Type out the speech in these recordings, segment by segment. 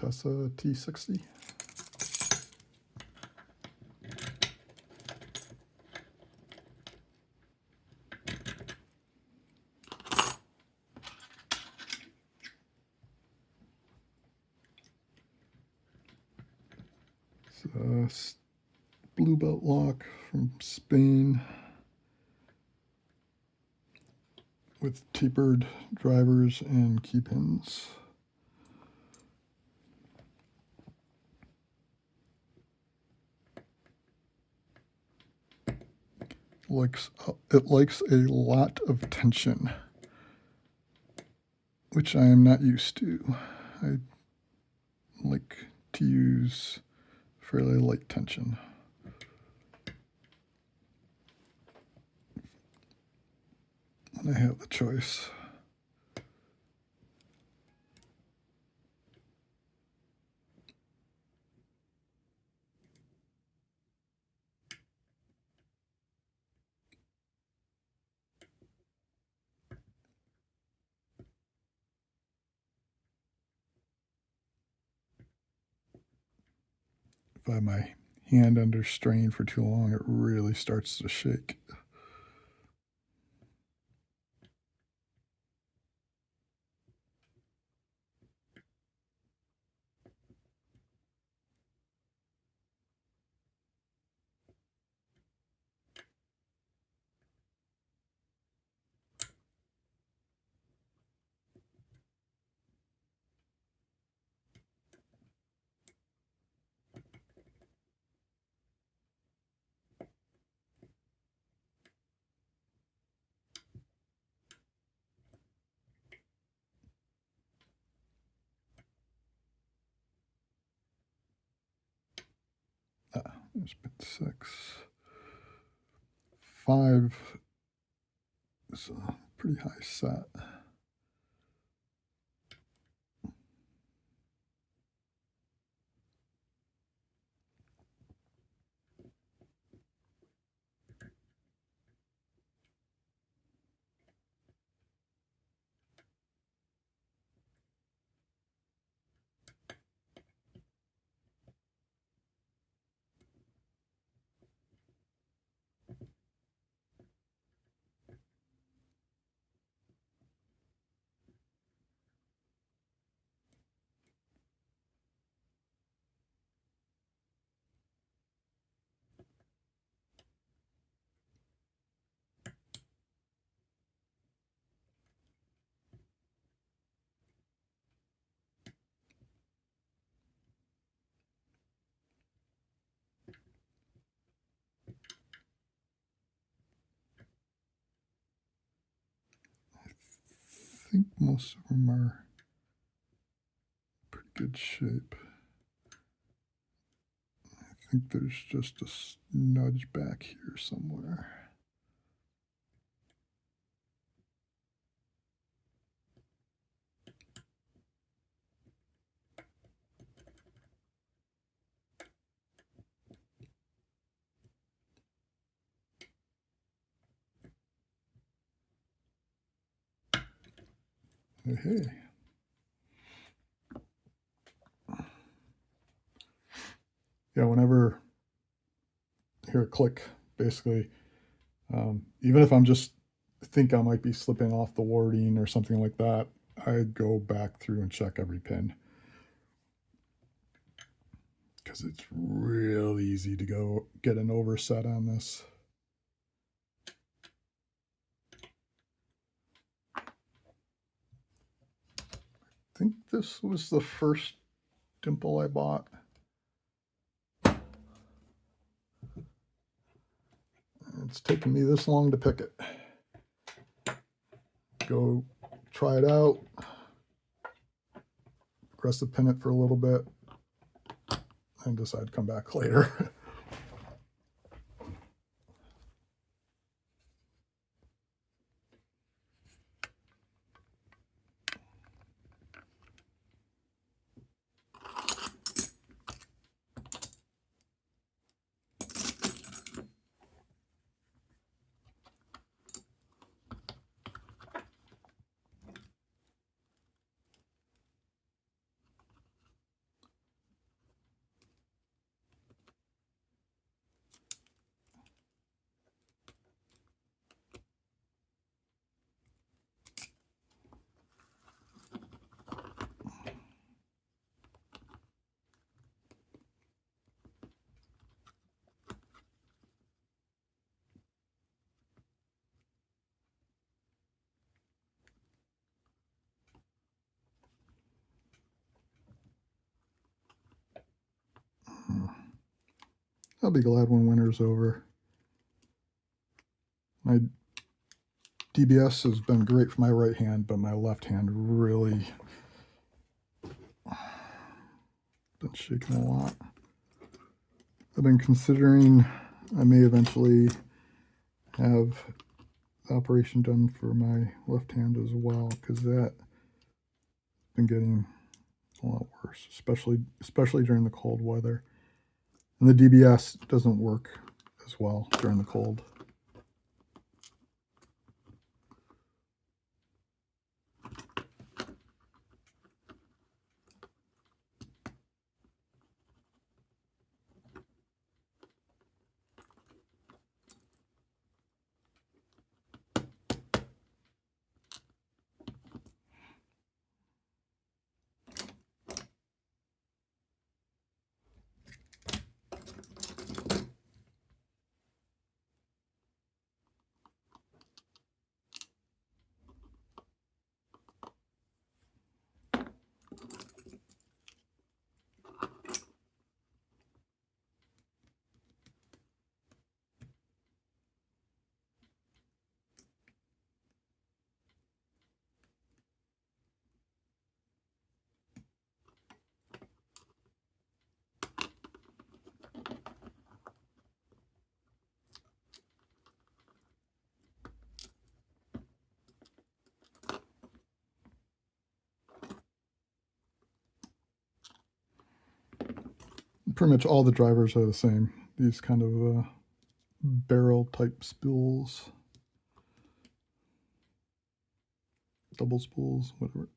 Tesa T60. It's a blue belt lock from Spain with tapered drivers and key pins. It likes a lot of tension, which I am not used to. I like to use fairly light tension. When I have the choice. If I have my hand under strain for too long, it really starts to shake. There's bit 6. 5 is a pretty high set. I think most of them are pretty good shape. I think there's just a nudge back here somewhere. Hey. Yeah, whenever I hear a click, basically, even if I'm just think I might be slipping off the warding or something like that, I go back through and check every pin. Because it's real easy to go get an overset on this. I think this was the first dimple I bought. It's taken me this long to pick it. Go try it out, progressive pin it for a little bit, and decide to come back later. I'll be glad when winter's over. My DBS has been great for my right hand, but my left hand really been shaking a lot. I've been considering I may eventually have the operation done for my left hand as well, because that's been getting a lot worse, especially during the cold weather. And the DBS doesn't work as well during the cold. Pretty much all the drivers are the same. These kind of barrel type spools, double spools, whatever.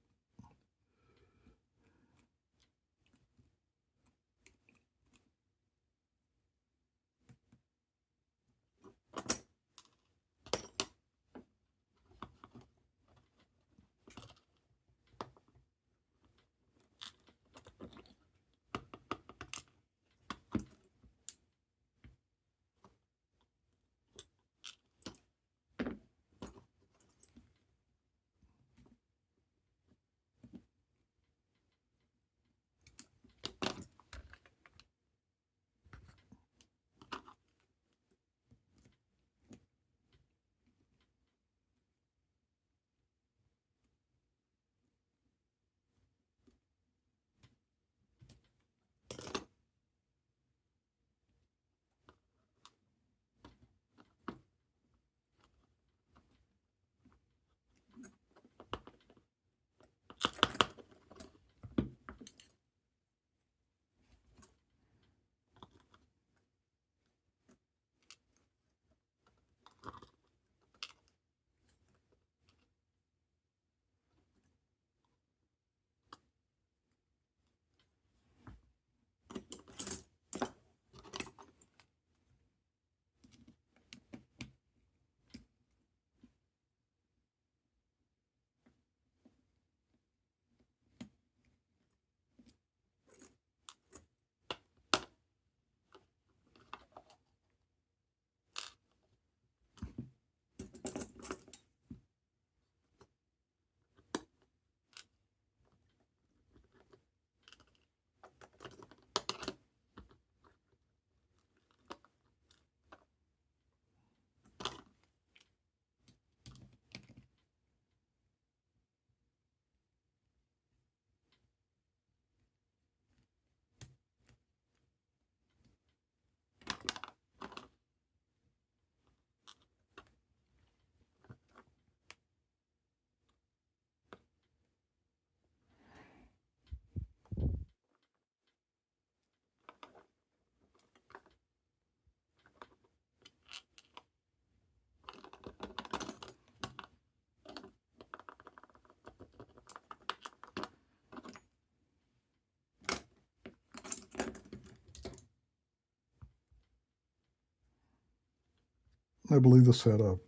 I believe this had one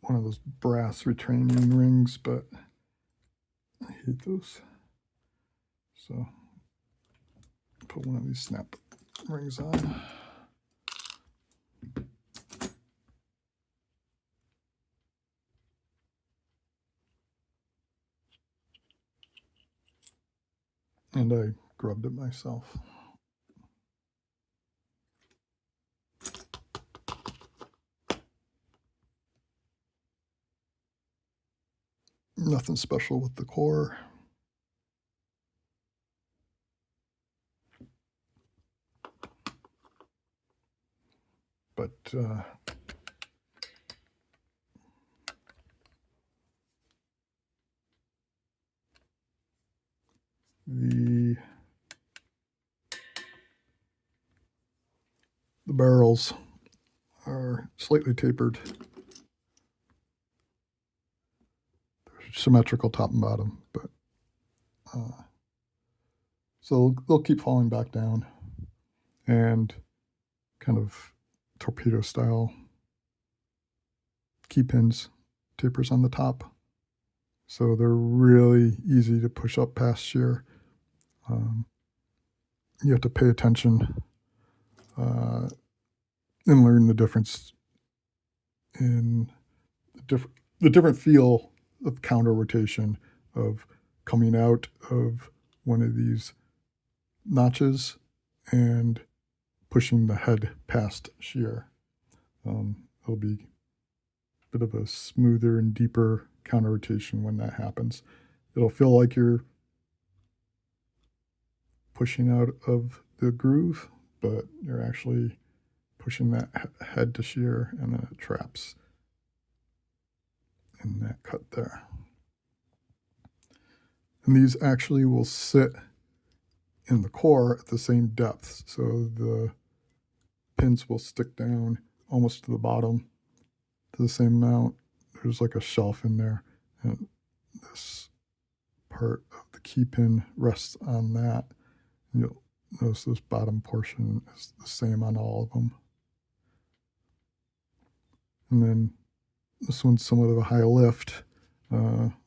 of those brass retaining rings, but I hate those. So put one of these snap rings on. And I grubbed it myself. Nothing special with the core. But the barrels are slightly tapered. They're symmetrical top and bottom, but so they'll keep falling back down, and kind of torpedo style key pins, tapers on the top. So they're really easy to push up past shear. You have to pay attention and learn the difference in the different feel of counter rotation of coming out of one of these notches and pushing the head past shear. It'll be a bit of a smoother and deeper counter rotation when that happens. It'll feel like you're pushing out of the groove, but you're actually pushing that head to shear, and then it traps in that cut there. And these actually will sit in the core at the same depth, so the pins will stick down almost to the bottom to the same amount. There's like a shelf in there, and this part of the key pin rests on that. And you'll notice this bottom portion is the same on all of them. And then this one's somewhat of a high lift,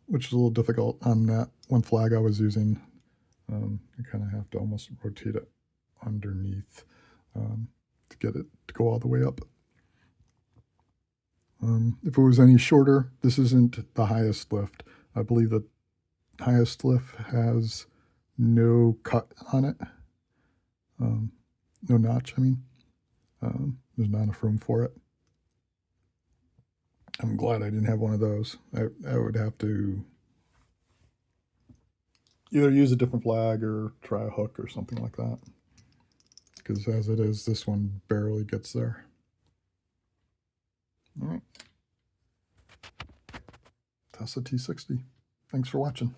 which is a little difficult on that one flag I was using. You kind of have to almost rotate it underneath to get it to go all the way up. If it was any shorter, this isn't the highest lift. I believe the highest lift has no cut on it, no notch, I mean. There's not enough room for it. I'm glad I didn't have one of those. I would have to either use a different flag or try a hook or something like that. Because as it is, this one barely gets there. All right. Tesa T60. Thanks for watching.